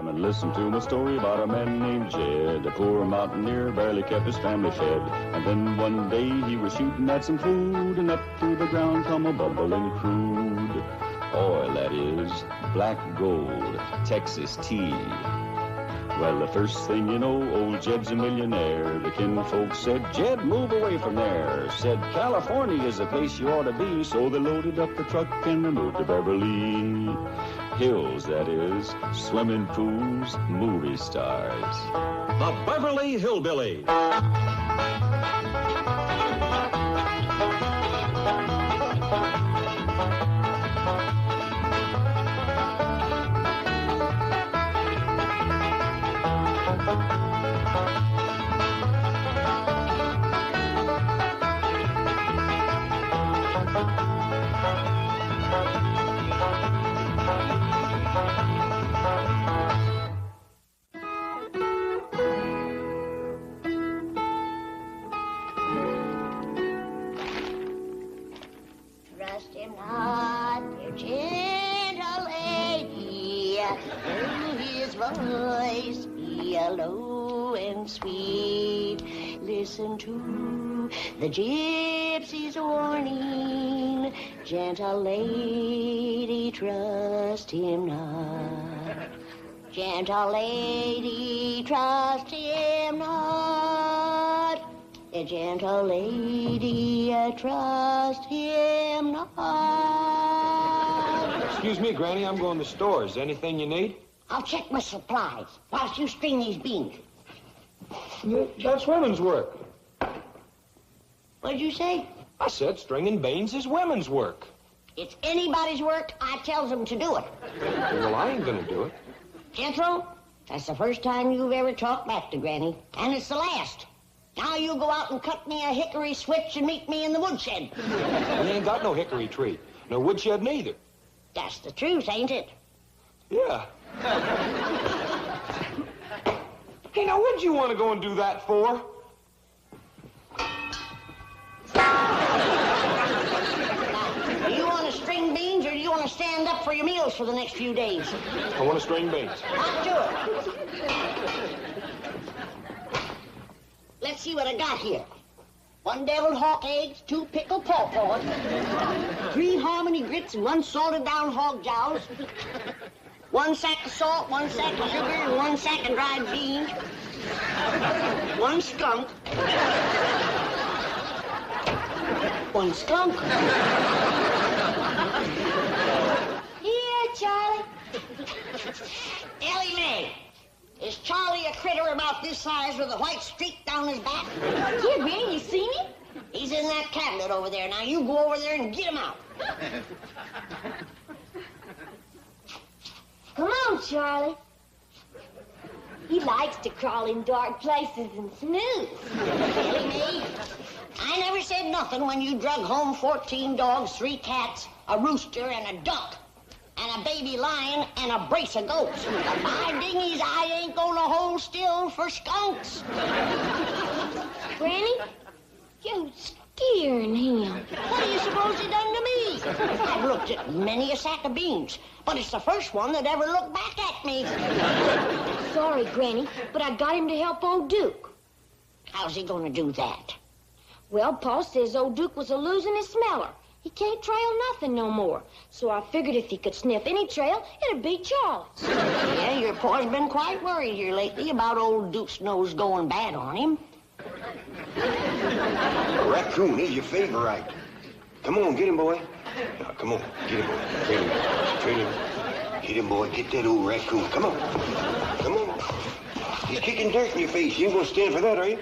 Come and listen to my story about a man named Jed. A poor mountaineer barely kept his family fed. And then one day he was shooting at some food, and up through the ground come a bubbling crude oil, that is, black gold, Texas tea. Well, the first thing you know, old Jed's a millionaire. The kinfolks said, Jed, move away from there. Said, California is the place you ought to be. So they loaded up the truck and they moved to Beverly Hills, that is, swimming pools, movie stars. The Beverly HillBillies. Trust him not, dear gentle lady, hear his voice be low and sweet. Listen to the gypsy's warning, gentle lady, trust him not. Gentle lady, trust him not. A gentle lady, trust him not. Excuse me, Granny, I'm going to the store. Is there anything you need? I'll check my supplies whilst you string these beans. That's women's work. What'd you say? I said stringing beans is women's work. It's anybody's work. I tells them to do it. Well, I ain't gonna do it. Jethro, that's the first time you've ever talked back to Granny, and it's the last. Now you go out and cut me a hickory switch and meet me in the woodshed. We ain't got no hickory tree. No woodshed neither. That's the truth, ain't it? Yeah. Hey, now what'd you want to go and do that for? Now, do you want to string beans or do you want to stand up for your meals for the next few days? I want to string beans. Hot to it. Let's see what I got here. 1 deviled hawk eggs, 2 pickled pawpaws, 3 harmony grits, and 1 salted down hog jowls, 1 sack of salt, 1 sack of sugar, and 1 sack of dried beans, 1 skunk, 1 skunk. Here, Charlie. Ellie Mae, is Charlie a critter about this size with a white streak down his back? Here, Granny, you see me? He's in that cabinet over there. Now you go over there and get him out. Come on, Charlie. He likes to crawl in dark places and snooze. Ellie Mae, I never said nothing when you drug home 14 dogs, 3 cats, a rooster, and a duck, and a baby lion, and a brace of goats. But my dingies, I ain't gonna hold still for skunks. Granny, you scaring him. What do you suppose he done to me? I've looked at many a sack of beans, but it's the first one that ever looked back at me. Sorry, Granny, but I got him to help old Duke. How's he gonna do that? Well, Pa says old Duke was a-losing his smeller. He can't trail nothing no more. So I figured if he could sniff any trail, it'd be Charlie's. Yeah, your pa's been quite worried here lately about old Duke's nose going bad on him. A raccoon is your favorite. Come on, get him, boy. Now, come on, get him, boy. Train him. Train him. Get him, boy. Get that old raccoon. Come on. Come on. He's kicking dirt in your face. You ain't gonna stand for that, are you?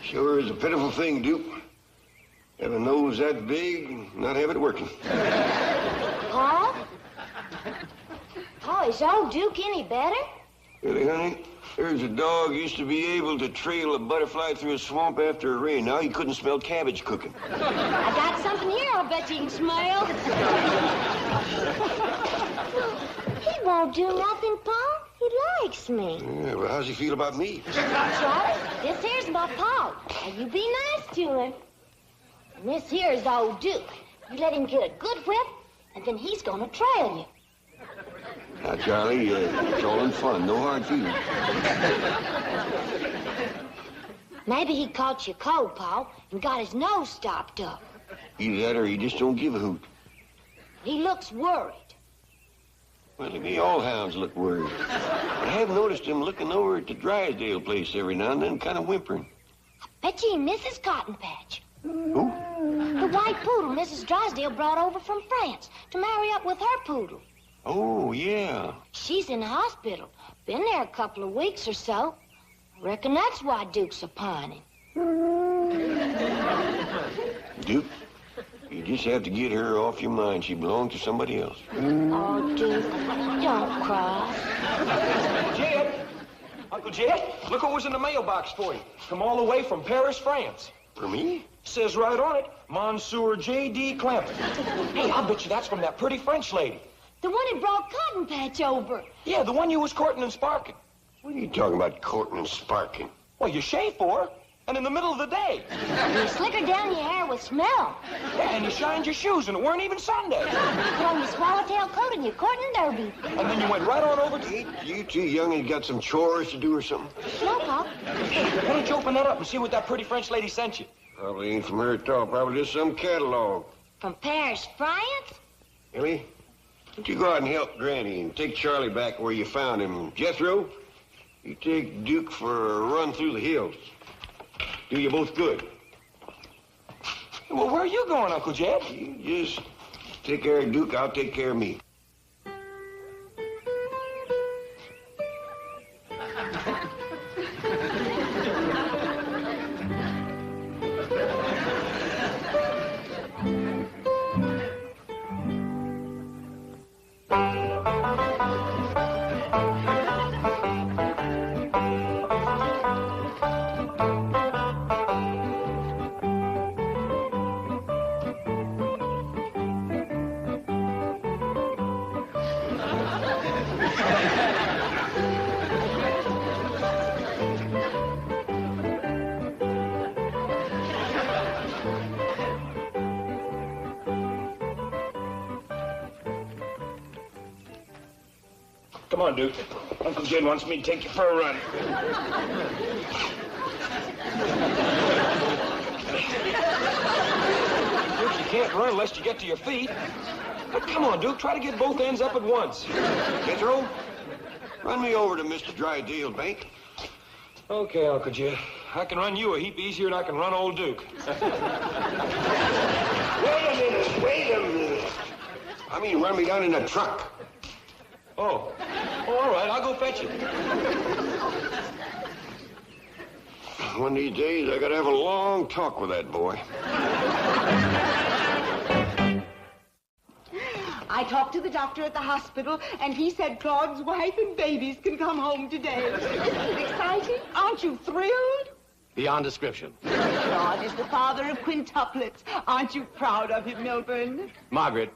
Sure is a pitiful thing, Duke. Have a nose that big and not have it working. Pa? Pa, is old Duke any better? Really, honey? There's a dog used to be able to trail a butterfly through a swamp after a rain. Now he couldn't smell cabbage cooking. I got something here I'll bet you can smell. He won't do nothing, Pa. He likes me. Yeah, well, how's he feel about me? Charlie, this here's my Pa. Now, you be nice to him. And this here is old Duke. You let him get a good whip, and then he's gonna trail you. Charlie, it's all in fun. No hard feelings. Maybe he caught you cold, Pa, and got his nose stopped up. Either that or he just don't give a hoot. He looks worried. Well, to me, all hounds look worried. But I have noticed him looking over at the Drysdale place every now and then, kind of whimpering. Bet you he misses Cotton Patch. Who? The white poodle Mrs. Drysdale brought over from France to marry up with her poodle. Oh, yeah. She's in the hospital. Been there a couple of weeks or so. Reckon that's why Duke's a pining. Duke, you just have to get her off your mind. She belongs to somebody else. Oh, Duke, don't cry. Jed! Uncle Jed, look what was in the mailbox for you. Come all the way from Paris, France. For me? Says right on it, Monsieur J.D. Clampett. Hey, I'll bet you that's from that pretty French lady. The one who brought Cotton Patch over. Yeah, the one you was courting and sparking. What are you talking about, courting and sparking? Well, you shaved for her, and in the middle of the day. You slickered down your hair with smell. Yeah, and you shined your shoes, and it weren't even Sunday. You put on your swallowtail coat and your courting derby. And then you went right on over to... Ain't you too young and got some chores to do or something? No, Pa. Why don't you open that up and see what that pretty French lady sent you? Probably ain't from her at all. Probably just some catalog. From Paris, France? Ellie, why don't you go out and help Granny and take Charlie back where you found him? Jethro, you take Duke for a run through the hills. Do you both good. Well, where are you going, Uncle Jed? You just take care of Duke, I'll take care of me. Come on, Duke. Uncle Jed wants me to take you for a run. Duke, you can't run unless you get to your feet. But come on, Duke, try to get both ends up at once. Jethro, run me over to Mr. Drysdale Bank. Okay, Uncle Jed. I can run you a heap easier than I can run old Duke. Wait a minute. I mean, run me down in a truck. Oh, all right, I'll go fetch you. One of these days, I gotta have a long talk with that boy. I talked to the doctor at the hospital, and he said Claude's wife and babies can come home today. Isn't it exciting? Aren't you thrilled? Beyond description. Claude is the father of quintuplets. Aren't you proud of him, Milburn? Margaret,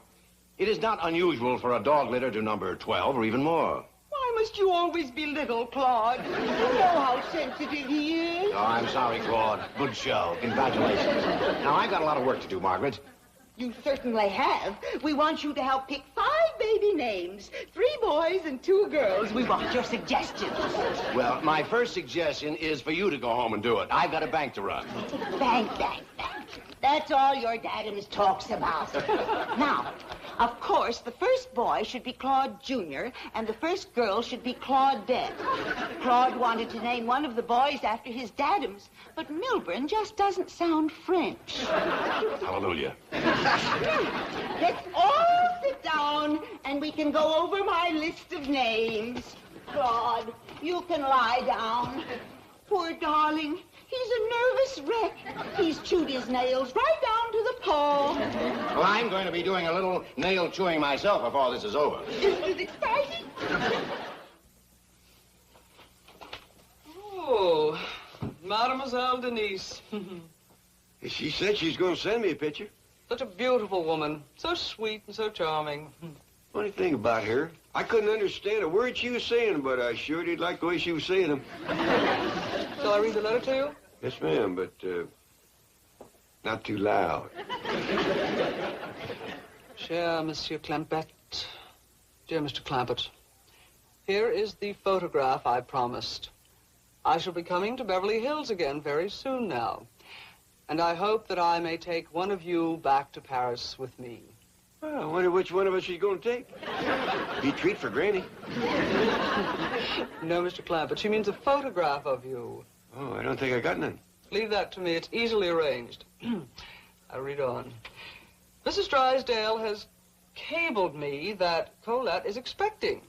it is not unusual for a dog litter to number 12 or even more. Why must you always belittle Claude? You know how sensitive he is. Oh, I'm sorry, Claude. Good show. Congratulations. Now, I've got a lot of work to do, Margaret. You certainly have. We want you to help pick 5 baby names. 3 boys and 2 girls. We want your suggestions. Well, my first suggestion is for you to go home and do it. I've got a bank to run. Bank. That's all your dad'ums talks about. Now, of course, the first boy should be Claude Jr., and the first girl should be Claudette. Claude wanted to name one of the boys after his dad'ums, but Milburn just doesn't sound French. Hallelujah. Let's all sit down, and we can go over my list of names. Claude, you can lie down. Poor darling. He's a nervous wreck. He's chewed his nails right down to the paw. Well, I'm going to be doing a little nail chewing myself before this is over. Isn't it exciting? Oh, Mademoiselle Denise. She said she's going to send me a picture. Such a beautiful woman. So sweet and so charming. Funny thing about her, I couldn't understand a word she was saying, but I sure did like the way she was saying them. Shall I read the letter to you? Yes, ma'am, but not too loud. Cher Monsieur Clampett, dear Mr. Clampett, Here is the photograph I promised. I shall be coming to Beverly Hills again very soon now. And I hope that I may take one of you back to Paris with me. Well, I wonder which one of us she's going to take. Be a treat for Granny. No, Mr. Clampett, she means a photograph of you. Oh, I don't think I got none. Leave that to me. It's easily arranged. I read on. Mrs. Drysdale has cabled me that Colette is expecting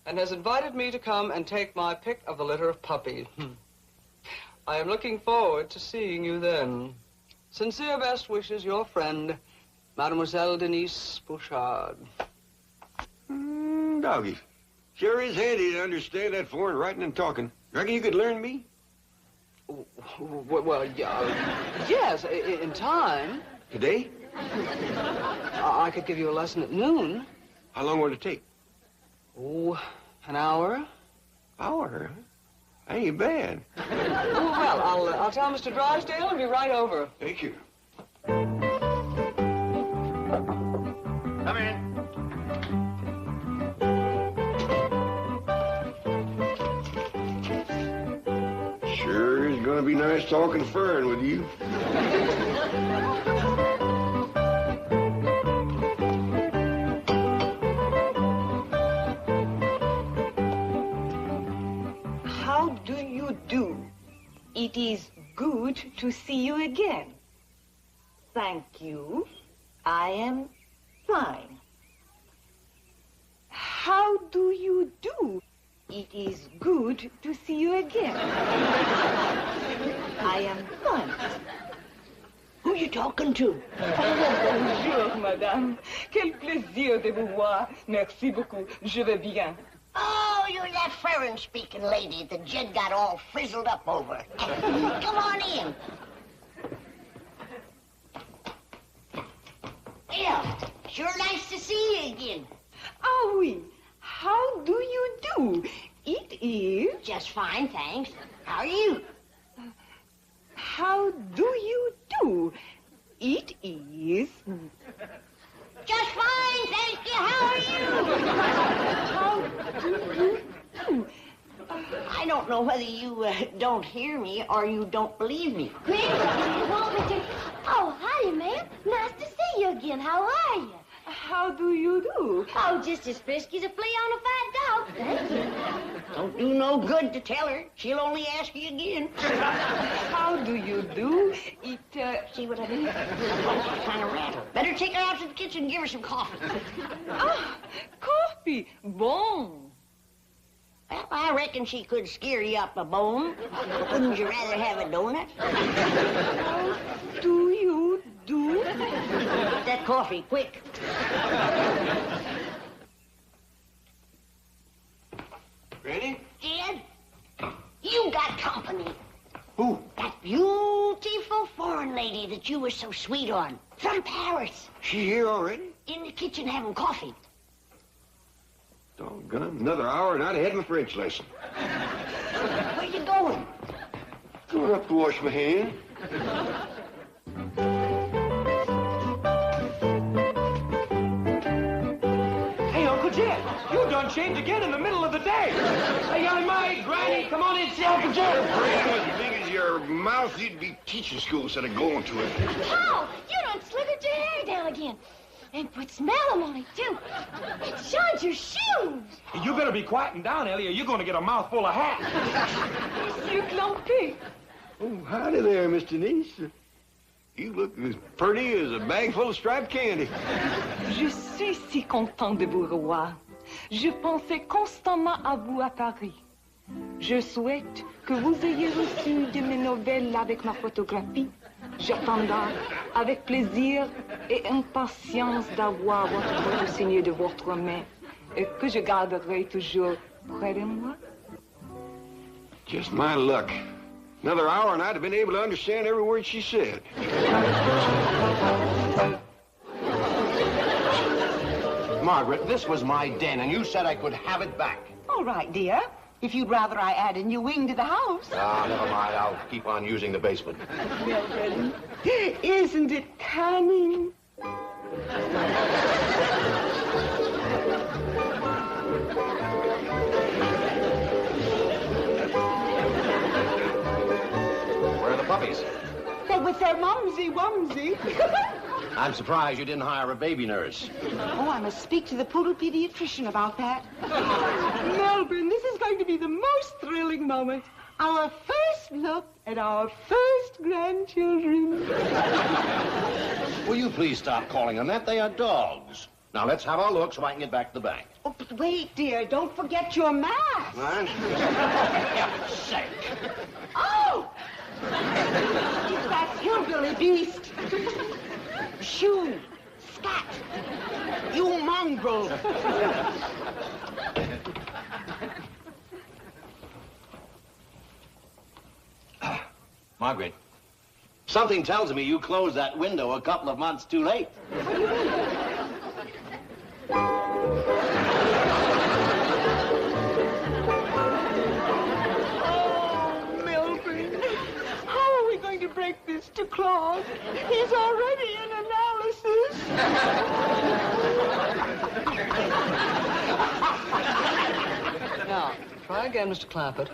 and has invited me to come and take my pick of the litter of puppies. I am looking forward to seeing you then. Sincere best wishes, your friend, Mademoiselle Denise Bouchard. Doggy. Sure is handy to understand that foreign writing and talking. Reckon you could learn me? Well, yes, in time. Today? I could give you a lesson at noon. How long would it take? Oh, an hour. Hour? That ain't bad. Well, I'll tell Mr. Drysdale and be right over. Thank you. Come in. Sure is gonna be nice talking fern with you. How do you do? It is good to see you again. Thank you. I am fine. How do you do? It is good to see you again. I am fine. Who you talking to? Bonjour, madame. Quel plaisir de vous voir. Merci beaucoup. Je vais bien. Oh, you're that foreign-speaking lady that Jed got all frizzled up over. Come on in. Yeah, sure nice to see you again. Ah oui. How do you do? It is... Just fine, thanks. How are you? How do you do? It is... Just fine, thank you. How are you? How do you do? I don't know whether you don't hear me or you don't believe me. Granny, you want me to... Oh, howdy, ma'am. Nice to see you again. How are you? How do you do? Oh, just as frisky as a flea on a fat dog. Thank you. Don't do no good to tell her. She'll only ask you again. How do you do? It, See what I mean? She's kind of rattled. Better take her out to the kitchen and give her some coffee. Ah, coffee. Bon. Well, I reckon she could scare you up a bone. Wouldn't you rather have a donut? How do you do? Get that coffee, quick. Granny? Jed, you got company. Who? That beautiful foreign lady that you were so sweet on. From Paris. She here already? In the kitchen having coffee. Doggone, another hour and I'd have had my French lesson. Where you going? Going up to wash my hands. Hey, Uncle Jed, you done changed again in the middle of the day. Hey, young maid, Granny, come on in, see Uncle Jed. As big as your mouth, you'd be teaching school instead of going to it. Oh, you done slickered your hair down again. And put smellum on it, too. It shines your shoes. You better be quieting down, Ellie, or you're going to get a mouthful of hat. Monsieur Clampett. Oh, howdy there, Miss Denise. You look as pretty as a bag full of striped candy. Je suis si content de vous revoir. Je pensais constamment à vous à Paris. Je souhaite que vous ayez reçu de mes nouvelles avec ma photographie. J'attendrai avec plaisir et impatience d'avoir votre photo signée de votre main et que je garderai toujours près de moi. Just my luck. Another hour and I'd have been able to understand every word she said. Margaret, this was my den, and you said I could have it back. All right, dear. If you'd rather I add a new wing to the house. Ah, never mind. I'll keep on using the basement. Beverly, isn't it cunning? But with their mumsy-wumsy. I'm surprised you didn't hire a baby nurse. Oh, I must speak to the poodle pediatrician about that. Melbourne, this is going to be the most thrilling moment. Our first look at our first grandchildren. Will you please stop calling them that? They are dogs. Now, let's have our look so I can get back to the bank. Oh, but wait, dear. Don't forget your mask. What? For heaven's sake. Oh! That hillbilly beast. Shoo. Scat. You mongrel. Margaret, something tells me you closed that window a couple of months too late. Oh, Milton. How are we going to break this to Claude? He's already in analysis. Now, try again, Mr. Clampett.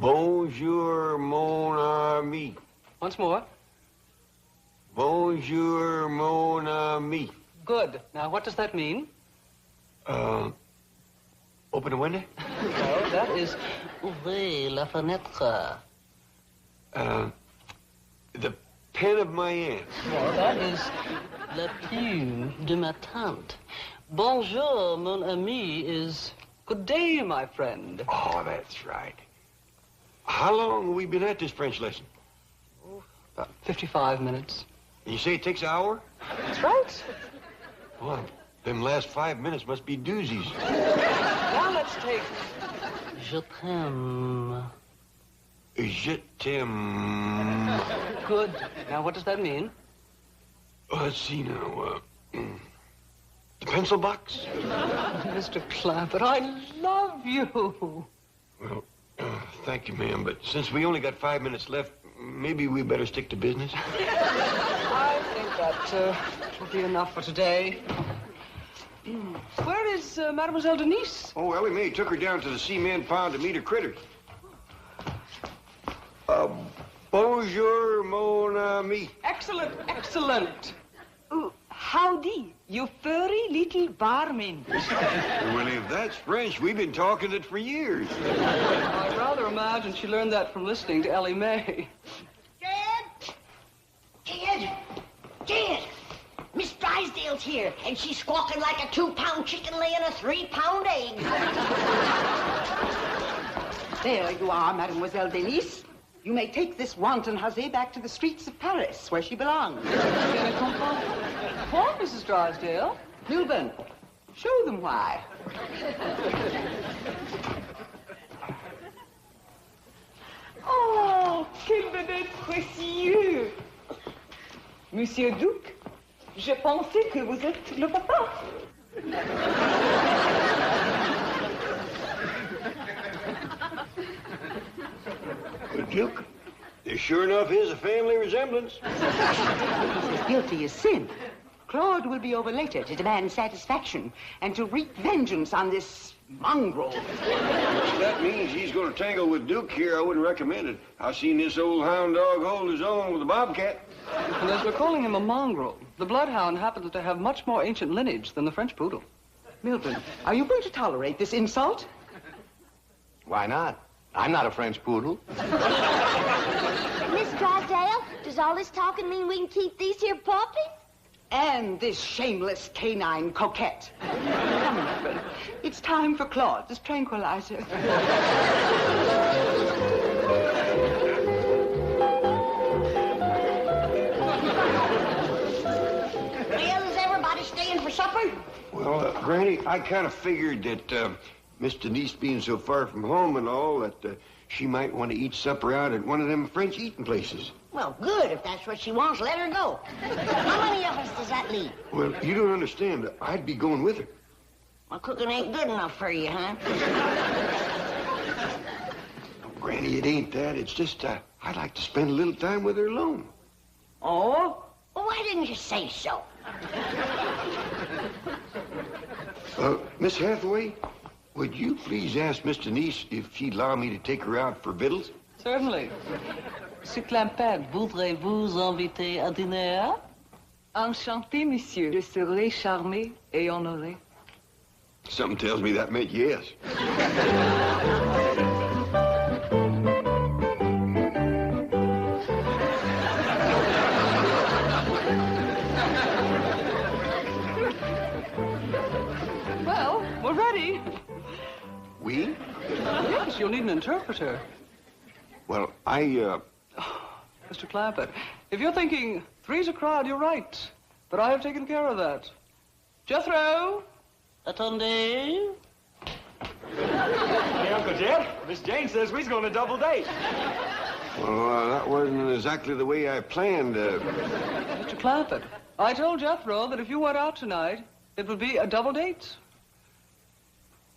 Bonjour, mon ami. Once more. Bonjour, mon ami. Good. Now, what does that mean? Open the window? No, that is ouvrez la fenêtre. The pen of my aunt. No, that is la plume de ma tante. Bonjour, mon ami, is good day, my friend. Oh, that's right. How long have we been at this French lesson? About 55 minutes. You say it takes an hour? That's right. Well, them last 5 minutes must be doozies. Now let's take Je t'aime. Je t'aime. Good. Now, what does that mean? Let's see now. The pencil box? Mr. Clampett, I love you. Well, thank you, ma'am, but since we only got 5 minutes left, maybe we better stick to business. I think that will be enough for today. Where is Mademoiselle Denise? Oh, Ellie Mae took her down to the cement pond to meet her critters. Bonjour, mon ami. Excellent, excellent. Ooh, howdy, you furry little barman. Well, if that's French, we've been talking it for years. I rather imagine she learned that from listening to Ellie Mae. Jed! Miss Drysdale's here, and she's squawking like a 2-pound chicken laying a 3-pound egg. There you are, Mademoiselle Denise. You may take this wanton hussy back to the streets of Paris, where she belongs. What, Mrs. Drysdale? Milburn, show them why. Oh, quel bébé précieux! Monsieur Duc, je pensais que vous êtes le papa. But Duke, there sure enough is a family resemblance. Guilty as sin. Claude will be over later to demand satisfaction and to wreak vengeance on this mongrel. If that means he's going to tangle with Duke here, I wouldn't recommend it. I've seen this old hound dog hold his own with a bobcat. And as we're calling him a mongrel, the bloodhound happens to have much more ancient lineage than the French poodle. Milburn, are you going to tolerate this insult? Why not? I'm not a French poodle. Miss Drysdale, does all this talking mean we can keep these here puppies? And this shameless canine coquette. Come, Milburn. It's time for Claude's tranquilizer. Well, is everybody staying for supper? Well, Granny, I kind of figured that Miss Denise being so far from home and all, that she might want to eat supper out at one of them French eating places. Well, good. If that's what she wants, let her go. How many of us does that leave? Well, you don't understand. I'd be going with her. Well, cooking ain't good enough for you, huh? Granny, it ain't that. It's just I'd like to spend a little time with her alone. Oh? Well, why didn't you say so? Miss Hathaway, would you please ask Miss Denise if she'd allow me to take her out for victuals? Certainly. Monsieur Clampett, voudrez-vous inviter à dîner? Enchanté, monsieur. Je serai charmé et honoré. Something tells me that meant yes. Well, we're ready. We? Yes, you'll need an interpreter. Well, Mr. Clampett, if you're thinking three's a crowd, you're right. But I have taken care of that. Jethro? Attendez. Hey, Uncle Jed, Miss Jane says we's going to double date. Well, that wasn't exactly the way I planned. Mr. Clampett, I told Jethro that if you went out tonight, it would be a double date.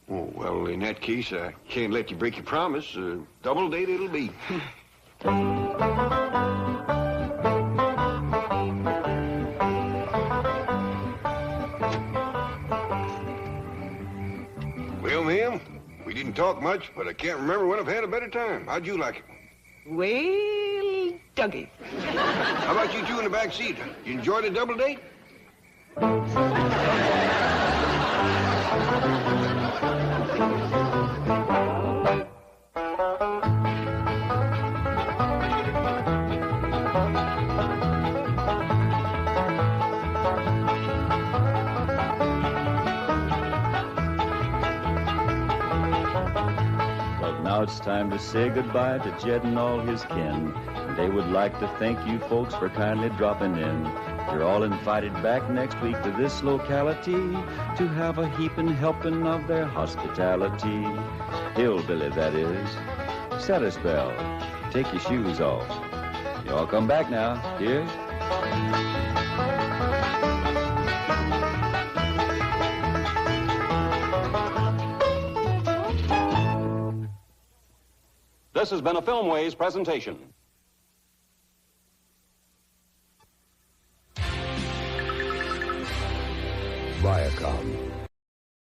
Oh, well, in that case, I can't let you break your promise. Double date it'll be. Well, ma'am, we didn't talk much, but I can't remember when I've had a better time. How'd you like it? Well, Dougie. How about you two in the back seat? You enjoy the double date? Now it's time to say goodbye to Jed and all his kin. They would like to thank you folks for kindly dropping in. You're all invited back next week to this locality to have a heaping helping of their hospitality. Hillbilly, that is. Set a spell. Take your shoes off. You all come back now. Here. This has been a Filmways presentation. Viacom.